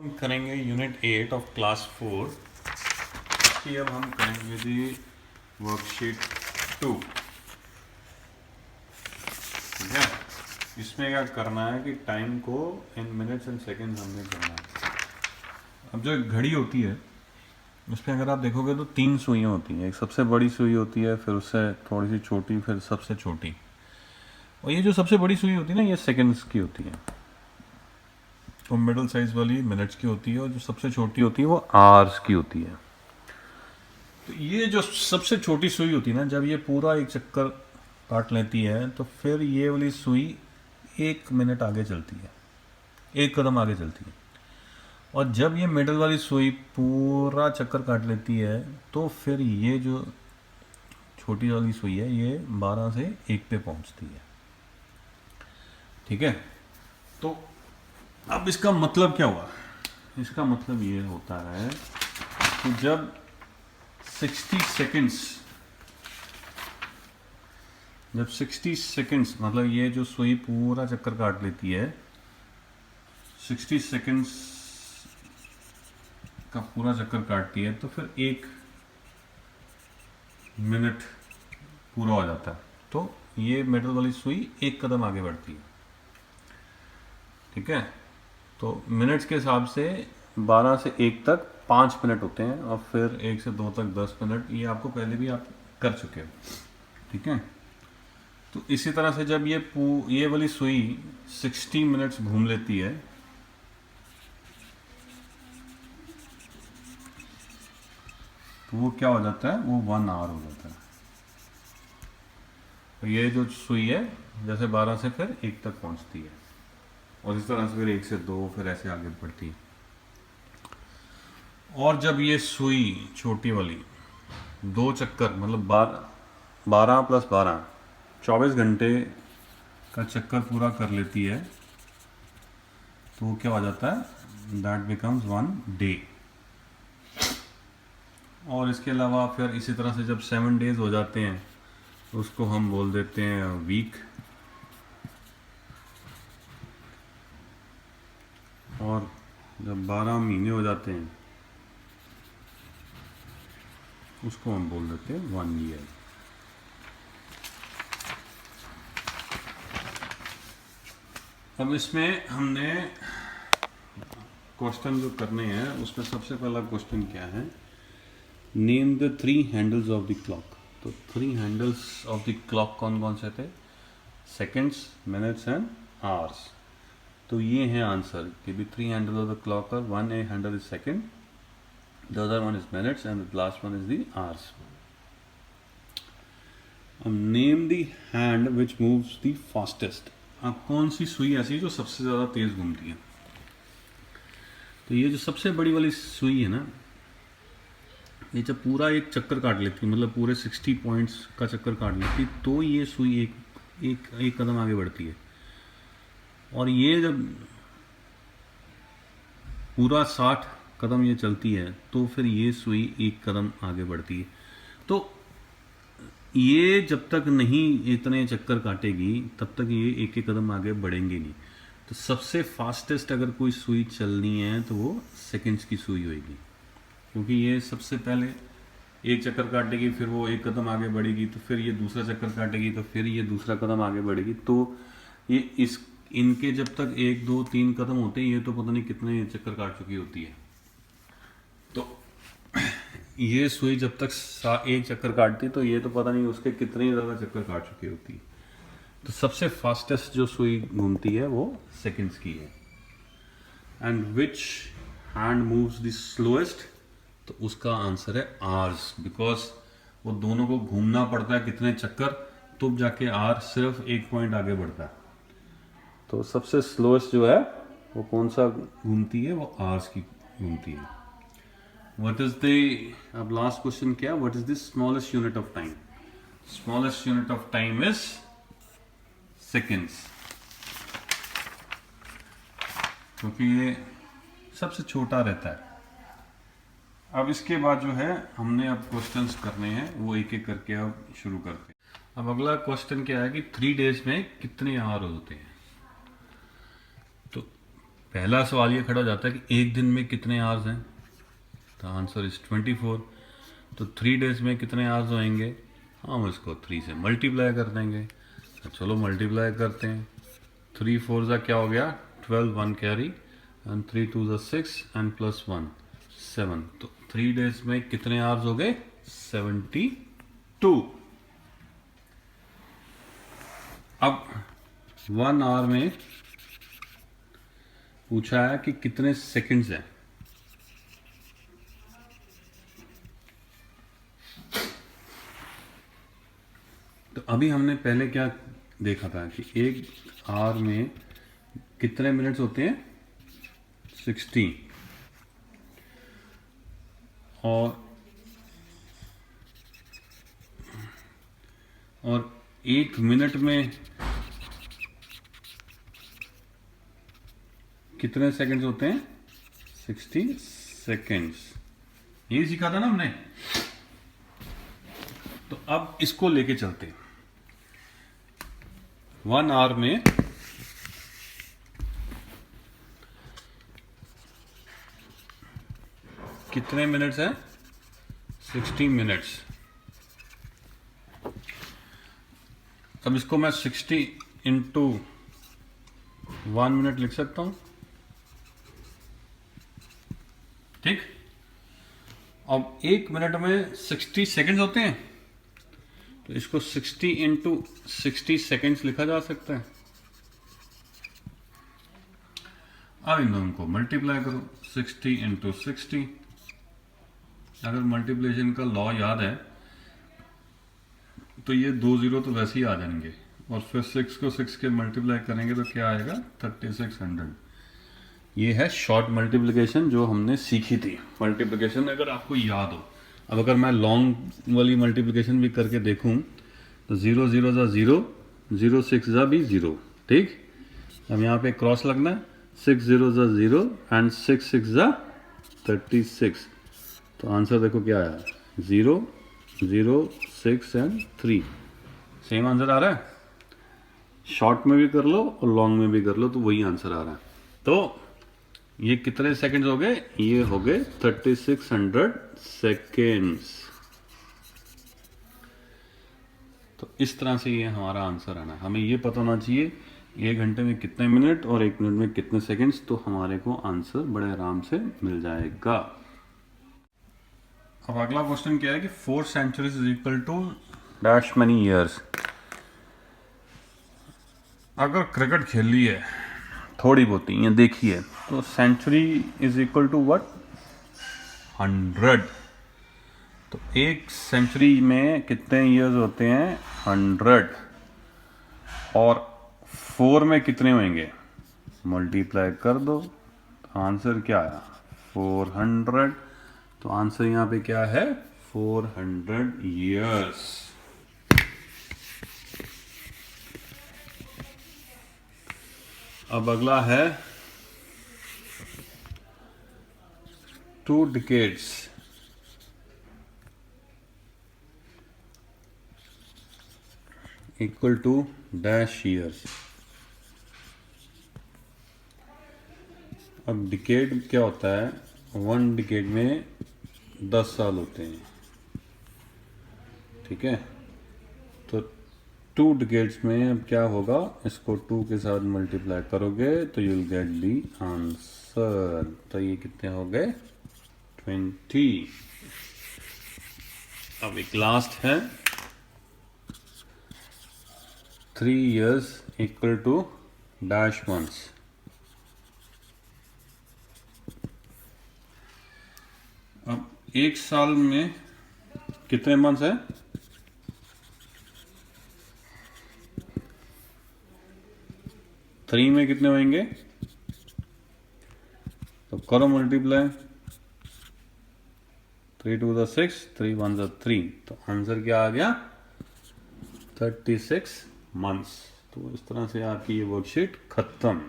हम करेंगे unit 8 of class 4 की। अब हम करेंगे जी वर्कशीट 2। ठीक है, इसमें क्या करना है कि टाइम को इन मिनट्स एंड सेकंड्स हमने करना है। अब जो एक घड़ी होती है उसमें अगर आप देखोगे तो 3 सुइयाँ होती हैं। एक सबसे बड़ी सुई होती है, फिर उससे थोड़ी सी छोटी, फिर सबसे छोटी। और ये जो सबसे बड़ी सुई होती है ना, ये सेकंड्स की होती है, तो मिडिल साइज वाली मिनट्स की होती है, और जो सबसे छोटी होती है वो आवर्स की होती है। तो ये जो सबसे छोटी सुई होती है ना, जब ये पूरा एक चक्कर काट लेती है तो फिर ये वाली सुई 1 मिनट आगे चलती है, 1 कदम आगे चलती है। और जब ये मिडल वाली सुई पूरा चक्कर काट लेती है तो फिर ये जो छोटी वाली सुई है ये 12 से 1 पे पहुंचती है। ठीक है, तो अब इसका मतलब क्या हुआ? इसका मतलब ये होता है कि जब 60 सेकंड्स, जब 60 सेकंड्स मतलब ये जो सुई पूरा चक्कर काट लेती है, 60 सेकंड्स का पूरा चक्कर काटती है, तो फिर 1 मिनट पूरा हो जाता है। तो ये मिडल वाली सुई 1 कदम आगे बढ़ती है। ठीक है, तो मिनट्स के हिसाब से 12 से 1 तक 5 मिनट होते हैं, और फिर 1 से 2 तक 10 मिनट। ये आपको पहले भी आप कर चुके हो। ठीक है, तो इसी तरह से जब ये वाली सुई 60 मिनट्स घूम लेती है, तो वो क्या हो जाता है? वो 1 आवर हो जाता है। तो ये जो सुई है जैसे 12 से फिर 1 तक पहुंचती है, और इस तरह से फिर 1 से 2, फिर ऐसे आगे बढ़ती है। और जब ये सुई छोटी वाली 2 चक्कर मतलब 12 + 12 24 घंटे का चक्कर पूरा कर लेती है, तो वो क्या हो जाता है? That becomes 1 day. और इसके अलावा फिर इसी तरह से जब 7 डेज हो जाते हैं तो उसको हम बोल देते हैं वीक। और जब 12 महीने हो जाते हैं उसको हम बोल देते हैं 1 ईयर। अब इसमें हमने क्वेश्चन जो करने हैं उसमें सबसे पहला क्वेश्चन क्या है? Name the 3 handles of the clock. तो 3 हैंडल्स ऑफ द क्लॉक कौन कौन से थे? Seconds, minutes and hours. तो ये है आंसर कि भी 3 handle of the clock are, 1 a handle is second, the other one is minutes, and the last one is the hours. Name the hand which moves the fastest. अब कौन सी सुई ऐसी है जो सबसे ज़्यादा तेज़ घूमती है? तो ये जो सबसे बड़ी वाली सुई है ना, ये जब पूरा एक चक्कर काट लेती है, मतलब पूरे 60 पॉइंट्स का चक्कर काट लेती, तो ये सुई एक कदम आगे बढ़ती है। और ये जब पूरा 60 कदम ये चलती है तो फिर ये सुई 1 कदम आगे बढ़ती है। तो ये जब तक नहीं इतने चक्कर काटेगी तब तक ये 1 कदम आगे बढ़ेंगे नहीं। तो सबसे फास्टेस्ट अगर कोई सुई चलनी है तो वो सेकंड्स की सुई होगी, क्योंकि ये सबसे पहले 1 चक्कर काटेगी, फिर वो 1 कदम आगे बढ़ेगी, तो फिर ये दूसरा चक्कर काटेगी, तो फिर ये दूसरा कदम आगे बढ़ेगी। तो ये इनके जब तक 1 2 3 कदम होते हैं, ये तो पता नहीं कितने चक्कर काट चुकी होती है। तो ये सुई जब तक 1 चक्कर काटती तो ये तो पता नहीं उसके कितने ज़्यादा चक्कर काट चुकी होती है। तो सबसे फास्टेस्ट जो सुई घूमती है वो सेकंड्स की है। And which hand moves the slowest? तो उसका आंसर है आवर्स, बिकॉज वो दोनों को घूमना पड़ता है कितने चक्कर, तब जाके आर सिर्फ 1 पॉइंट आगे बढ़ता है। तो सबसे स्लोएस्ट जो है वो कौन सा घूमती है? वो आवर्स की घूमती है। व्हाट इज द, अब लास्ट क्वेश्चन क्या? What is the smallest unit of time? Smallest unit of time is seconds, क्योंकि ये सबसे छोटा रहता है। अब इसके बाद जो है हमने अब क्वेश्चंस करने हैं, वो एक एक करके अब शुरू करते हैं। अब अगला क्वेश्चन क्या है कि 3 डेज में कितने आवर होते हैं? तो पहला सवाल ये खड़ा हो जाता है कि एक दिन में कितने आवर्स हैं। The answer is 24। तो 3 डेज में कितने आवर्स होंगे, हम इसको 3 से मल्टीप्लाई कर देंगे। तो चलो मल्टीप्लाई करते हैं। 3 4 ज़ा क्या हो गया 12, 1 कैरी, एंड 3 2 ज़ा 6 एंड प्लस 1 7। तो 3 डेज में कितने आवर्स हो गए 72। अब 1 आवर में पूछा है कि कितने सेकंड्स हैं। तो अभी हमने पहले क्या देखा था कि एक आवर में कितने मिनट्स होते हैं 60, और एक मिनट में कितने सेकंड्स होते हैं 60 सेकंड्स। ये सीखा था ना हमने। तो अब इसको लेके चलते हैं। 1 आवर में कितने मिनट्स हैं 60 मिनट्स। अब इसको मैं 60 इंटू 1 मिनट लिख सकता हूं, ठीक। अब एक मिनट में 60 सेकंड्स होते हैं, तो इसको 60 इंटू 60 सेकेंड्स लिखा जा सकता है। अब इन दोनों को मल्टीप्लाई करो 60 इंटू 60। अगर मल्टीप्लिकेशन का लॉ याद है तो ये 2 जीरो तो वैसे ही आ जाएंगे, और फिर 6 को 6 के मल्टीप्लाई करेंगे तो क्या आएगा 3600। ये है शॉर्ट मल्टीप्लिकेशन जो हमने सीखी थी। मल्टीप्लिकेशन अगर आपको याद हो, अब अगर मैं लॉन्ग वाली मल्टीप्लिकेशन भी करके देखूं तो 0 0 ज़ा 0, 0 6 ज़ा भी 0, ठीक। अब यहाँ पे क्रॉस लगना है, 6 0 ज़ा 0 एंड 6 6 ज़ा 36। तो आंसर देखो क्या आया 0 0 6 एंड 3। सेम आंसर आ रहा है। शॉर्ट में भी कर लो और लॉन्ग में भी कर लो तो वही आंसर आ रहा है। तो ये कितने सेकंड्स हो गए, ये हो गए 3600 सेकेंड्स। तो इस तरह से ये हमारा आंसर आना है। हमें ये पता होना चाहिए 1 घंटे में कितने मिनट और 1 मिनट में कितने सेकंड्स, तो हमारे को आंसर बड़े आराम से मिल जाएगा। अब अगला क्वेश्चन क्या है कि 4 centuries is equal to dash many years. अगर क्रिकेट खेली है थोड़ी बहुत ये देखिए, तो century is equal to what 100। तो एक सेंचुरी में कितने ईयर्स होते हैं 100, और 4 में कितने होंगे मल्टीप्लाई कर दो। तो आंसर क्या आया 400। तो आंसर यहाँ पे क्या है 400 ईयर्स। अब अगला है 2 decades equal to dash years. अब डिकेड क्या होता है, 1 डिकेड में 10 साल होते हैं, ठीक है। तो 2 डिकेड्स में अब क्या होगा, इसको 2 के साथ मल्टीप्लाई करोगे तो you will get the answer. तो ये कितने हो गए 20। अब एक लास्ट है 3 years equal to dash months. अब एक साल में कितने मंथ्स है, थ्री में कितने होंगे, तो करो मल्टीप्लाई। 3 2 ज़ा 6, 3 1 ज़ा 3। तो आंसर क्या आ गया 36 मंथ्स। तो इस तरह से आपकी ये वर्कशीट खत्म।